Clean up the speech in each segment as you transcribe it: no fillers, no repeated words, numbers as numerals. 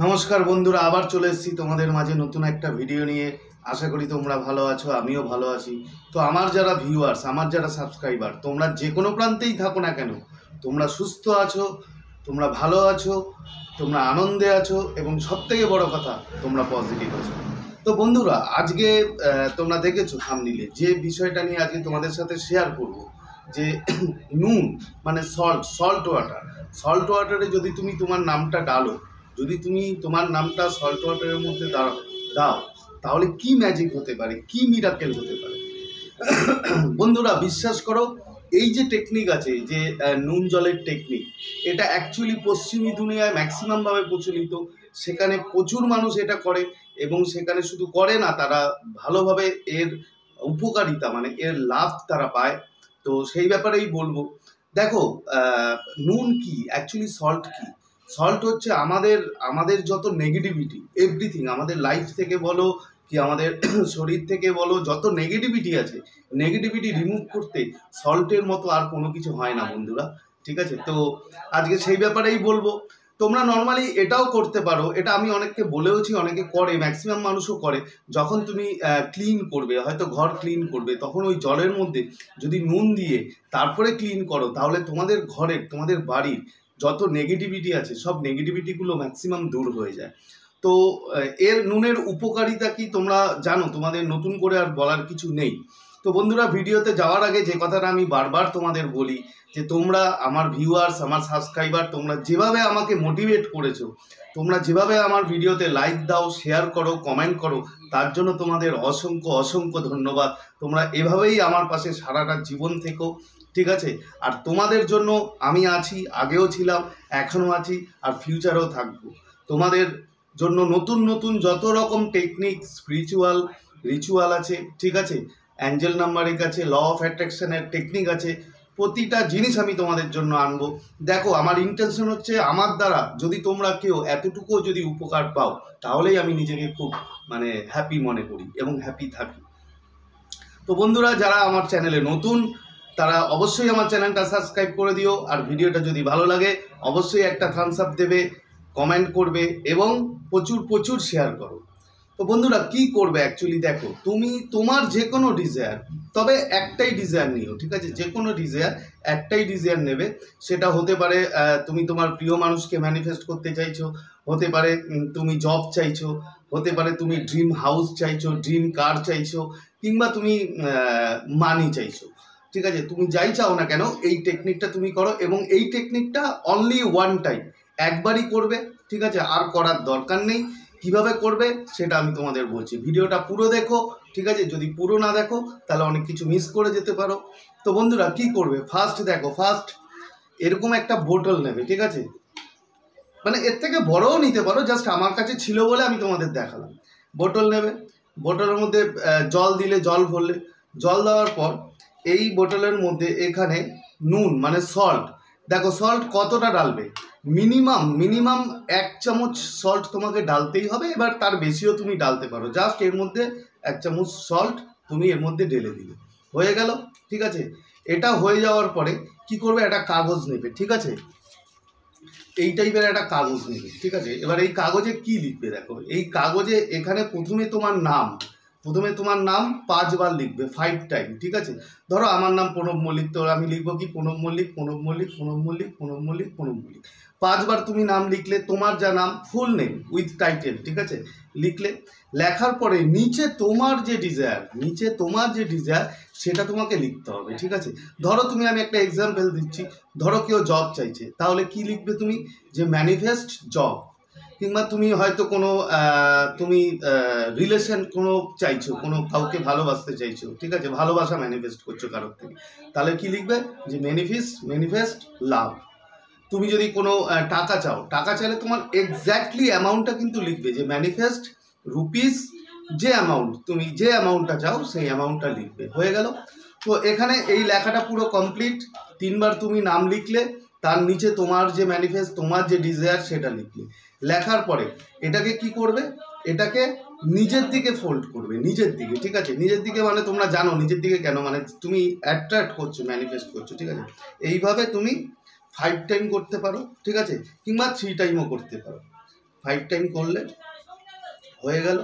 নমস্কার বন্ধুরা, আবার চলে এসেছি তোমাদের মাঝে নতুন একটা ভিডিও নিয়ে। আশা করি তোমরা ভালো আছো, আমিও ভালো আছি। তো আমার যারা ভিউয়ার্স, আমার যারা সাবস্ক্রাইবার, তোমরা যে কোনো প্রান্তেই থাকো না কেন, তোমরা সুস্থ আছো, তোমরা ভালো আছো, তোমরা আনন্দে আছো এবং সবথেকে বড় কথা তোমরা পজিটিভ আছো। তো বন্ধুরা, আজকে তোমরা দেখেছো থাম্বনেইলে যে বিষয়টা নিয়ে আজকে তোমাদের সাথে শেয়ার করব, যে নুন মানে সল্ট ওয়াটারে যদি তুমি তোমার নামটা ডালো, যদি তুমি তোমার নামটা সল্ট ওয়াটারের মধ্যে দাও, তাহলে কি ম্যাজিক হতে পারে, কি মিরাকেল হতে পারে। বন্ধুরা বিশ্বাস করো, এই যে টেকনিক আছে, যে নুন জলের টেকনিক, এটা অ্যাকচুয়ালি পশ্চিমী দুনিয়ায় ম্যাক্সিমামভাবে প্রচলিত। সেখানে প্রচুর মানুষ এটা করে এবং সেখানে শুধু করে না, তারা ভালোভাবে এর উপকারিতা মানে এর লাভ তারা পায়। তো সেই ব্যাপারেই বলবো। দেখো, নুন কি, অ্যাকচুয়ালি সল্ট কি? সল্ট হচ্ছে আমাদের যত নেগেটিভিটি, এভরিথিং, আমাদের লাইফ থেকে বলো কি আমাদের শরীর থেকে বলো, যত নেগেটিভিটি আছে, নেগেটিভিটি রিমুভ করতে সল্টের মতো আর কোনো কিছু হয় না বন্ধুরা। ঠিক আছে, তো আজকে সেই ব্যাপারেই বলবো। তোমরা নর্মালি এটাও করতে পারো, এটা আমি অনেককে বলেওছি, অনেকে করে, ম্যাক্সিমাম মানুষও করে। যখন তুমি ক্লিন করবে, হয়তো ঘর ক্লিন করবে, তখন ওই জলের মধ্যে যদি নুন দিয়ে তারপরে ক্লিন করো, তাহলে তোমাদের ঘরের, তোমাদের বাড়ির যত নেগেটিভিটি আছে, সব নেগেটিভিটিগুলো ম্যাক্সিমাম দূর হয়ে যায়। তো এর নুনের উপকারিতা কি তোমরা জানো, তোমাদের নতুন করে আর বলার কিছু নেই। তো বন্ধুরা, ভিডিওতে যাওয়ার আগে যে কথাটা আমি বারবার তোমাদের বলি, যে তোমরা আমার ভিউয়ার্স, আমার সাবস্ক্রাইবার, তোমরা যেভাবে আমাকে মোটিভেট করেছো, তোমরা যেভাবে আমার ভিডিওতে লাইক দাও, শেয়ার করো, কমেন্ট করো, তার জন্য তোমাদের অসংখ্য অসংখ্য ধন্যবাদ। তোমরা এভাবেই আমার পাশে সারাটা জীবন থেকো, ঠিক আছে? আর তোমাদের জন্য আমি আছি, আগেও ছিলাম, এখনও আছি, আর ফিউচারেও থাকবো। তোমাদের জন্য নতুন নতুন যত রকম টেকনিক, স্পিরিচুয়াল রিচুয়াল আছে, ঠিক আছে, অ্যাঞ্জেল নাম্বারিং আছে, ল অফ অ্যাট্রাকশনের টেকনিক আছে, প্রতিটা জিনিস আমি তোমাদের জন্য আনবো। দেখো, আমার ইন্টেনশন হচ্ছে, আমার দ্বারা যদি তোমরা কেউ এতটুকুও যদি উপকার পাও, তাহলেই আমি নিজেকে খুব হ্যাপি মনে করি এবং হ্যাপি থাকি। তো বন্ধুরা, যারা আমার চ্যানেলে নতুন, তারা অবশ্যই আমার চ্যানেলটা সাবস্ক্রাইব করে দিও। আর ভিডিওটা যদি ভালো লাগে, অবশ্যই একটা থামস আপ দেবে, কমেন্ট করবে এবং প্রচুর প্রচুর শেয়ার করো। তো বন্ধুরা, কি করবে অ্যাকচুয়ালি, দেখো, তুমি তোমার যে কোনো ডিজায়ার, তবে একটাই ডিজায়ার নিও, ঠিক আছে? যে কোনো ডিজায়ার, একটাই ডিজায়ার নেবে। সেটা হতে পারে তুমি তোমার প্রিয় মানুষকে ম্যানিফেস্ট করতে চাইছো, হতে পারে তুমি জব চাইছো, হতে পারে তুমি ড্রিম হাউস চাইছো, ড্রিম কার চাইছো, কিংবা তুমি মানি চাইছো। ঠিক আছে, তুমি যাই চাও না কেন, এই টেকনিকটা তুমি করো এবং এই টেকনিকটা অনলি ওয়ান টাইম, একবারই করবে, ঠিক আছে? আর করার দরকার নেই। কিভাবে করবে সেটা আমি তোমাদের বলছি, ভিডিওটা পুরো দেখো, ঠিক আছে? যদি পুরো না দেখো তাহলে অনেক কিছু মিস করে যেতে পারো। তো বন্ধুরা, কি করবে, ফার্স্ট দেখো, ফার্স্ট এরকম একটা বোতল নেবে, ঠিক আছে? এর থেকে বড়ও নিতে পারো, জাস্ট আমার কাছে ছিল বলে আমি তোমাদের দেখালাম। বোতল নেবে, বোতলের মধ্যে জল দিলে, জল ভরলে, জল দেওয়ার পর এই বোতলের মধ্যে এখানে নুন মানে সল্ট, দেখো সল্ট কতটা ডালবে, মিনিমাম 1 চামচ সল্ট তোমাকে ডালতেই হবে। এবার তার বেশিও তুমি ডালতে পারো, জাস্ট এর মধ্যে 1 চামচ সল্ট তুমি এর মধ্যে ঢেলে দিলে, হয়ে গেল, ঠিক আছে? এটা হয়ে যাওয়ার পরে কি করবে, একটা কাগজ নেবে, ঠিক আছে? এই টাইপের একটা কাগজ নেবে, ঠিক আছে? এবার এই কাগজে কি লিখবে, দেখো, এই কাগজে এখানে প্রথমে তোমার নাম 5 বার লিখবে, 5 টাইম, ঠিক আছে? ধরো আমার নাম প্রণব মল্লিক, তো আমি লিখবো কি, প্রণব মল্লিক, প্রণব মল্লিক, প্রণব মল্লিক, প্রণব মল্লিক, প্রণব মল্লিক। 5 বার তুমি নাম লিখলে, তোমার যা নাম, ফুল নেম উইথ টাইটেল, ঠিক আছে? লিখলে, লেখার পরে নিচে তোমার যে ডিজায়ার সেটা তোমাকে লিখতে হবে, ঠিক আছে? ধরো আমি একটা এক্সাম্পল দিচ্ছি, ধরো কেউ জব চাইছে, তাহলে কি লিখবে তুমি, যে ম্যানিফেস্ট জব। কিংবা তুমি হয়তো কোনো তুমি রিলেশন কোনো চাইছো, কোনো কাউকে ভালোবাসতে চাইছো, ঠিক আছে? ভালোবাসা ম্যানিফেস্ট করছো কারোর থেকে, তাহলে কি লিখবে, যে ম্যানিফেস্ট লাভ। তুমি যদি কোনো টাকা চাইলে তোমার এক্স্যাক্টলি অ্যামাউন্টটা কিন্তু লিখবে, যে ম্যানিফেস্ট রুপিস, যে অ্যামাউন্ট, তুমি যে অ্যামাউন্টটা চাও সেই অ্যামাউন্টটা লিখবে, হয়ে গেল। তো এখানে এই লেখাটা পুরো কমপ্লিট। 3 বার তুমি নাম লিখলে, তার নিচে তোমার যে ম্যানিফেস্ট, তোমার যে ডিজায়ার সেটা লিখলে। লেখার পরে এটাকে কি করবে, এটাকে নিজের দিকে ফোল্ড করবে, নিজের দিকে, ঠিক আছে? নিজের দিকে মানে তোমরা জানো নিজের দিকে কেন, তুমি অ্যাট্রাক্ট করছো, ম্যানিফেস্ট করছো, ঠিক আছে? এইভাবে তুমি 5 টাইম করতে পারো, ঠিক আছে? কিংবা 3 টাইমও করতে পারো। 5 টাইম করলে হয়ে গেল।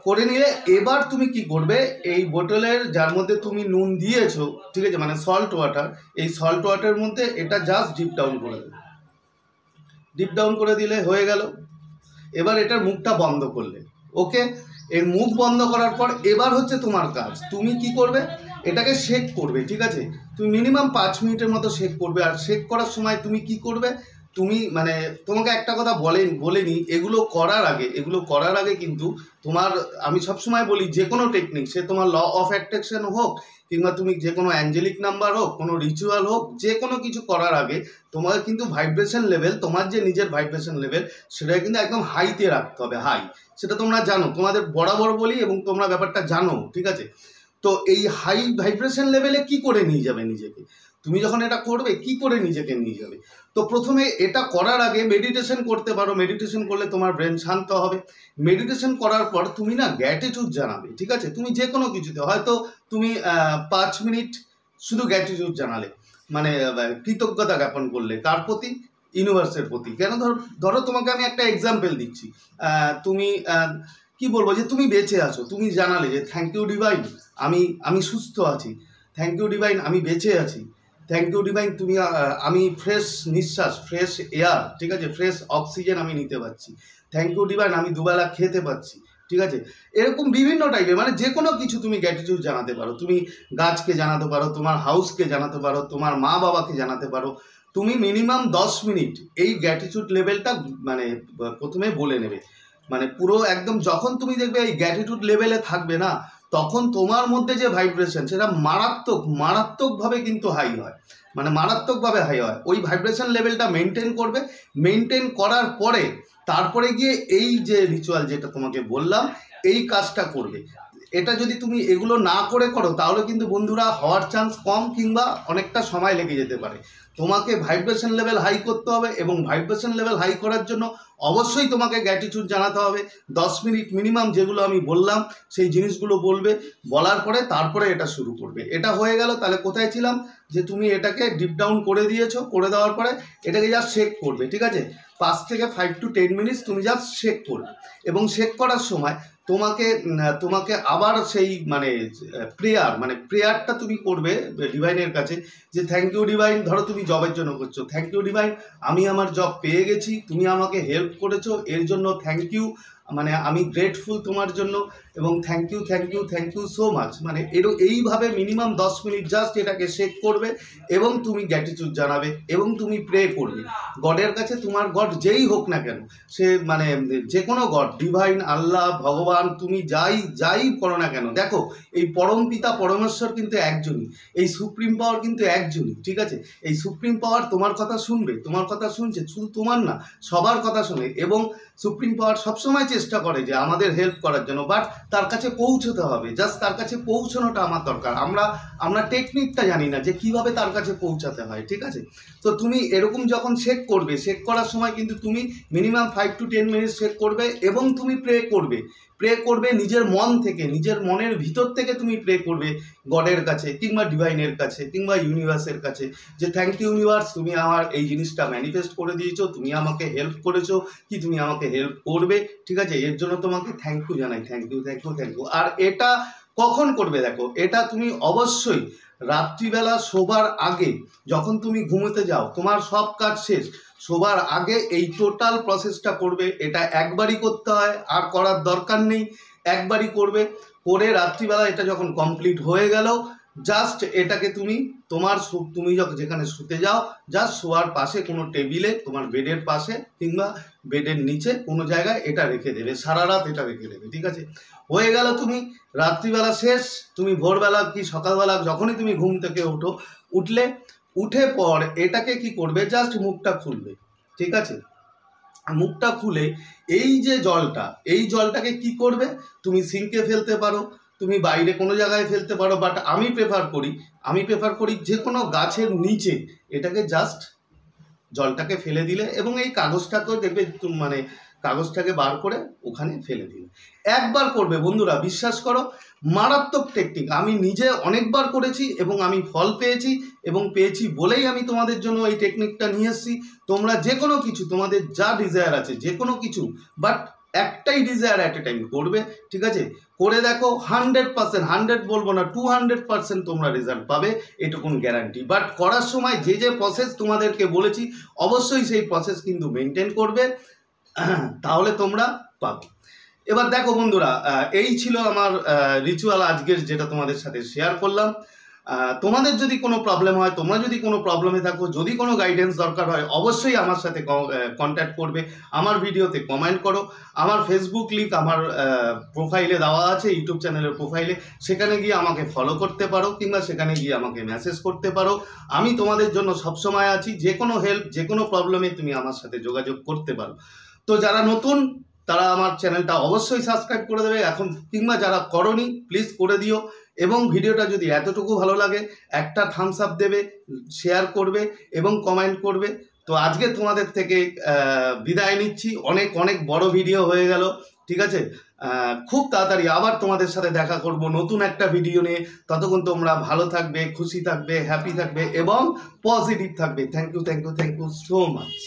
করে নিয়ে এবার তুমি কি করবে, এই বোতলের যার মধ্যে তুমি নুন দিয়েছো, ঠিক আছে, মানে সল্ট ওয়াটার, এই সল্ট ওয়াটারের মধ্যে এটা জাস্ট ডিপ ডাউন করে দেবে। ডিপ ডাউন করে দিলে হয়ে গেল। এবার এটার মুখটা বন্ধ করলে, ওকে। এর মুখ বন্ধ করার পর এবার হচ্ছে তোমার কাজ, তুমি কি করবে, এটাকে শেক করবে, ঠিক আছে। তুমি মিনিমাম 5 মিনিটের মতো শেক করবে। আর শেক করার সময় তুমি কি করবে, তুমি মানে তোমাকে একটা কথা বলেনি, এগুলো করার আগে কিন্তু তোমার, আমি সবসময় বলি যে কোনো টেকনিক, সে তোমার ল অফ অ্যাট্রাকশন হোক কিংবা তুমি যে কোনো অ্যাঞ্জেলিক নাম্বার হোক, কোনো রিচুয়াল হোক, যে কোনো কিছু করার আগে তোমাকে কিন্তু ভাইব্রেশন লেভেল, তোমার যে নিজের ভাইব্রেশন লেভেল, সেটা কিন্তু একদম হাইতে রাখতে হবে, হাই। সেটা তোমরা জানো, তোমাদের বরাবর বলি এবং তোমরা ব্যাপারটা জানো, ঠিক আছে। তো এই হাই ভাইব্রেশন লেভেলে কি করে নিয়ে যাবে নিজেকে, তুমি যখন এটা করবে কি করে নিজেকে নিয়ে যাবে। তো প্রথমে এটা করার আগে মেডিটেশন করতে পারো। মেডিটেশন করলে তোমার ব্রেন শান্ত হবে। মেডিটেশন করার পর তুমি না গ্র্যাটিটিউড জানাবে, ঠিক আছে। তুমি যে কোনো কিছুতে, হয়তো তুমি 5 মিনিট শুধু গ্র্যাটিটিউড জানালে, মানে কৃতজ্ঞতা জ্ঞাপন করলে, কার প্রতি, ইউনিভার্সের প্রতি। কেন, ধরো তোমাকে আমি একটা এক্সাম্পল দিচ্ছি, তুমি কি বলবো, যে তুমি বেঁচে আছো, তুমি জানালে যে থ্যাংক ইউ ডিভাইন, আমি সুস্থ আছি, থ্যাংক ইউ ডিভাইন আমি বেঁচে আছি, থ্যাংক ইউ ডিভাইন তুমি আমি ফ্রেশ নিঃশ্বাস, ফ্রেশ এয়ার, ঠিক আছে, ফ্রেশ অক্সিজেন আমি নিতে পারছি, থ্যাংক ইউ ডিভাইন আমি দুবেলা খেতে পাচ্ছি, ঠিক আছে। এরকম বিভিন্ন টাইপের, মানে যে কোনো কিছু তুমি গ্র্যাটিটিউড জানাতে পারো। তুমি গাছকে জানাতে পারো, তোমার হাউসকে জানাতে পারো, তোমার মা বাবাকে জানাতে পারো। তুমি মিনিমাম 10 মিনিট এই গ্র্যাটিটিউড লেভেলটা মানে প্রথমে বলে নেবে। মানে পুরো একদম যখন তুমি দেখবে এই গ্র্যাটিটিউড লেভেলে থাকবে না, তখন তোমার মধ্যে যে ভাইব্রেশন, সেটা মারাত্মকভাবে কিন্তু হাই হয়, মানে মারাত্মকভাবে হাই হয়। ওই ভাইব্রেশন লেভেলটা মেনটেন করবে। মেনটেন করার পরে তারপরে গিয়ে এই যে রিচুয়াল যেটা তোমাকে বললাম, এই কাজটা করবে। এটা যদি তুমি এগুলো না করো তাহলে কিন্তু বন্ধুরা হওয়ার চান্স কম, কিংবা অনেকটা সময় লেগে যেতে পারে। তোমাকে ভাইব্রেশন লেভেল হাই করতে হবে, এবং ভাইব্রেশন লেভেল হাই করার জন্য অবশ্যই তোমাকে গ্র্যাটিটিউড জানাতে হবে। 10 মিনিট মিনিমাম যেগুলো আমি বললাম সেই জিনিসগুলো বলবে। বলার পরে তারপরে এটা শুরু করবে। এটা হয়ে গেল। তাহলে কোথায় ছিলাম, যে তুমি এটাকে ডিপ ডাউন করে দিয়েছো, করে দেওয়ার পরে এটাকে জাস্ট শেক করবে, ঠিক আছে। 5 থেকে 5 to 10 মিনিটস তুমি জাস্ট শেক করবে। এবং শেক করার সময় তোমাকে আবার সেই মানে প্রেয়ারটা তুমি করবে ডিভাইনের কাছে, যে থ্যাংক ইউ ডিভাইন। ধরো তুমি জবের জন্য করছো, থ্যাংক ইউ ডিভাইন, আমি আমার জব পেয়ে গেছি, তুমি আমাকে হেল্প করেছো, এর জন্য থ্যাংক ইউ, মানে আমি গ্রেটফুল তোমার জন্য, এবং থ্যাংক ইউ সো মাচ। মানে এইভাবে মিনিমাম 10 মিনিট জাস্ট এটাকে শেক করবে, এবং তুমি গ্র্যাটিটিউড জানাবে, এবং তুমি প্রে করবে গডের কাছে। তোমার গড যেই হোক না কেন, সে মানে যে কোনো গড, ডিভাইন, আল্লাহ, ভগবান, তুমি যাই করো না কেন, দেখো এই পরম পিতা পরমেশ্বর কিন্তু একজনই, এই সুপ্রিম পাওয়ার কিন্তু একজনই, ঠিক আছে। এই সুপ্রিম পাওয়ার তোমার কথা শুনবে, তোমার কথা শুনছে, শুধু তোমার না, সবার কথা শোনে। এবং সুপ্রিম পাওয়ার সবসময় চেষ্টা করে যে আমাদের হেল্প করার জন্য, বাট তার কাছে পৌঁছতে হবে। জাস্ট তার কাছে পৌঁছানোটা আমার দরকার। আমরা টেকনিকটা জানি না যে কিভাবে তার কাছে পৌঁছাতে হয়, ঠিক আছে। তো তুমি এরকম যখন শেক করবে, শেক করার সময় কিন্তু তুমি মিনিমাম 5 to 10 মিনিট শেক করবে, এবং তুমি প্রে করবে নিজের মন থেকে, নিজের মনের ভিতর থেকে তুমি প্রে করবে গডের কাছে, কিংবা ডিভাইনের কাছে, কিংবা ইউনিভার্সের কাছে, যে থ্যাংক ইউ ইউনিভার্স, তুমি আমার এই জিনিসটা ম্যানিফেস্ট করে দিয়েছো, তুমি আমাকে হেল্প করেছো, কি তুমি আমাকে হেল্প করবে, ঠিক আছে। এর জন্য তোমাকে থ্যাংক ইউ জানাই, থ্যাংক ইউ। আর এটা কখন করবে, দেখো, এটা তুমি অবশ্যই রাত্রিবেলা শোবার আগে, যখন তুমি ঘুমোতে যাও, তোমার সব কাজ শেষ, শোবার আগে এই টোটাল প্রসেসটা করবে। এটা একবারই করতে হয়, আর করার দরকার নেই। একবারই করবে, করে রাত্রিবেলা এটা যখন কমপ্লিট হয়ে গেল, জাস্ট এটাকে তুমি যেখানে শুতে যাও, জাস্ট শোয়ার পাশে কোনো টেবিলে, তোমার বেডের পাশে কিংবা বেডের নিচে কোনো জায়গায় এটা রেখে দেবে। সারা রাত এটা রেখে দেবে, ঠিক আছে। হয়ে গেল, তুমি রাত্রিবেলা শেষ। তুমি ভোরবেলা কি সকালবেলা যখনই তুমি ঘুম থেকে উঠে পর এটাকে কি করবে, জাস্ট মুখটা খুলবে, ঠিক আছে। মুখটা খুলে এই যে এই জলটাকে কি করবে, তুমি সিঙ্কে ফেলতে পারো, তুমি বাইরে কোনো জায়গায় ফেলতে পারো, বাট আমি প্রেফার করি যে কোনো গাছের নিচে এটাকে জাস্ট জলটাকে ফেলে দিলে, এবং এই কাগজটাকেও দেখবে মানে কাগজটাকে বার করে ওখানে ফেলে দিলে। একবার করবে বন্ধুরা, বিশ্বাস করো, মারাত্মক টেকনিক। আমি নিজে অনেকবার করেছি এবং আমি ফল পেয়েছি, এবং পেয়েছি বলেই আমি তোমাদের জন্য এই টেকনিকটা নিয়ে এসেছি। তোমরা যে কোনো কিছু, তোমাদের যা ডিজায়ার আছে যে কোনো কিছু, বাট একটাই ডিজায়ার অ্যাট এ টাইম করবে, ঠিক আছে? করে দেখো, 100%, 100 বলবো না, 200% তোমরা রেজাল্ট পাবে, এটুকুন গ্যারান্টি। বাট করার সময় যে যে প্রসেস তোমাদেরকে বলেছি, অবশ্যই সেই প্রসেস কিন্তু মেনটেন করবে, তাহলে তোমরা পাবে। এবার দেখো বন্ধুরা, এই ছিল আমার রিচুয়াল আজকের, যেটা তোমাদের সাথে শেয়ার করলাম। তোমাদের যদি কোনো প্রবলেম হয়, তোমরা যদি কোনো প্রবলেমে থাকো, যদি কোনো গাইডেন্স দরকার হয়, অবশ্যই আমার সাথে কন্ট্যাক্ট করবে। আমার ভিডিওতে কমেন্ট করো। আমার ফেসবুক লিঙ্ক আমার প্রোফাইলে দেওয়া আছে, ইউটিউব চ্যানেলের প্রোফাইলে, সেখানে গিয়ে আমাকে ফলো করতে পারো, কিংবা সেখানে গিয়ে আমাকে মেসেজ করতে পারো। আমি তোমাদের জন্য সবসময় আছি। যে কোনো হেল্প, যে কোনো প্রবলেমে তুমি আমার সাথে যোগাযোগ করতে পারো। তো যারা নতুন, তারা আমার চ্যানেলটা অবশ্যই সাবস্ক্রাইব করে দেবে এখন, কিংবা যারা করনি প্লিজ করে দিও। এবং ভিডিওটা যদি এতটুকু ভালো লাগে, একটা থামস আপ দেবে, শেয়ার করবে এবং কমেন্ট করবে। তো আজকে তোমাদের থেকে বিদায় নিচ্ছি। অনেক অনেক বড় ভিডিও হয়ে গেল, ঠিক আছে? খুব তাড়াতাড়ি আবার তোমাদের সাথে দেখা করব নতুন একটা ভিডিও নিয়ে। ততক্ষণ তোমরা ভালো থাকবে, খুশি থাকবে, হ্যাপি থাকবে এবং পজিটিভ থাকবে। Thank you so much.